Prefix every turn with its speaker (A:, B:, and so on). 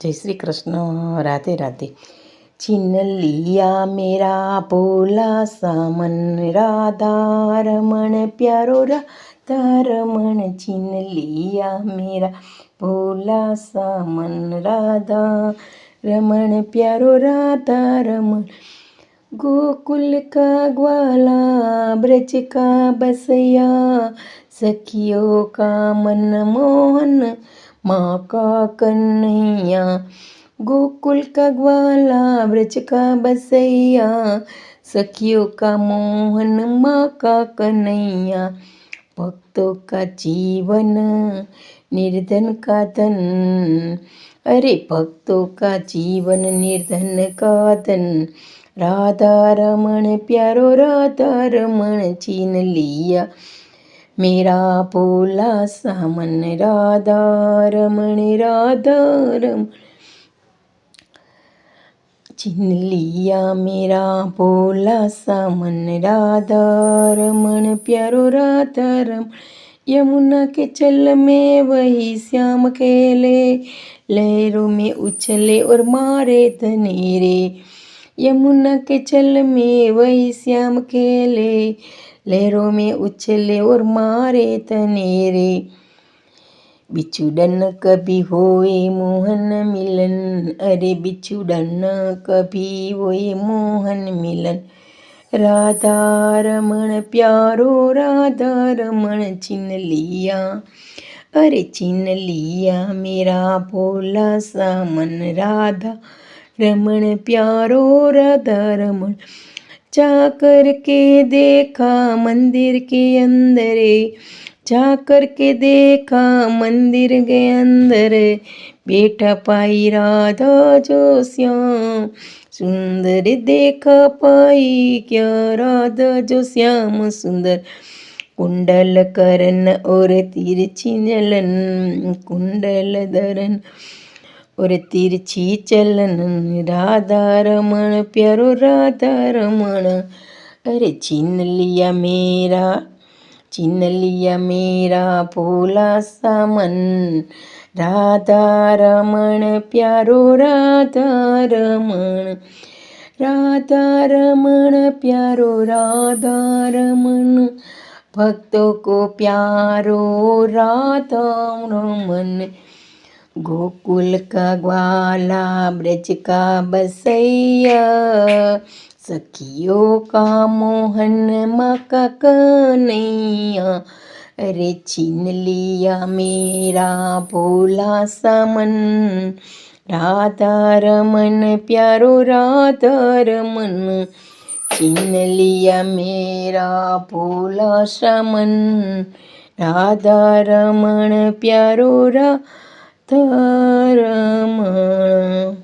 A: जय श्री कृष्ण। राधे राधे। छीन लिया मेरा भोला सामन, राधा रमण प्यारो राधा रमण। छीन लिया मेरा भोला सामन, राधा रमण प्यारो राधा रमण। गोकुल का ग्वाला ब्रज का बसैया, सखियों का मन मोहन माँ का कन्हैया। गोकुल का ग्वाला ब्रज का बसैया, सखियों का मोहन माँ का कन्हैया। भक्तों का जीवन निर्धन का धन, अरे भक्तों का जीवन निर्धन का धन। राधा रमण प्यारो राधा रमण, छीन लिया मेरा भोला सामन, राधा रमण राधा रमण। छीन लिया मेरा भोला सामन, राधा रमण प्यारो राधा रमण। यमुना के जल में वही श्याम खेले, लहरों में उछले और मारे धनेरे। यमुना के जल में वही श्याम खेले, लहरों में उछले और मारे धनेरे। बिछुड़न कभी होए मोहन मिलन, अरे बिछुड़न कभी होए मोहन मिलन। राधा रमण प्यारो राधा रमण, छीन लिया अरे छीन लिया मेरा भोला सामन, राधा रमण प्यारो राधा रमण। जा कर के देखा मंदिर के अंदर, जा कर के देखा मंदिर के अंदर। बेटा पाई राधा जो श्याम सुंदर, देखा पाई क्या राधा जो श्याम सुंदर। कुंडल करन और तिरछी नलन, कुंडल धरन और तिरछी चलन। राधा रमण प्यारो राधा रमण, अरे छीन लिया मेरा भोला सामन, राधा रमण प्यारो राधा रमण। राधा रमण प्यारो राधा रमण, भक्तों को प्यारो राधा रमण। गोकुल का ग्वाला ब्रज का बसैया, सखियों का मोहन माँ का कन्हैया। अरे छीन लिया मेरा भोला सामन, राधा रमण प्यारो राधा रमण। छीन लिया मेरा भोला सामन, राधा रमण प्यारो राधा रमण।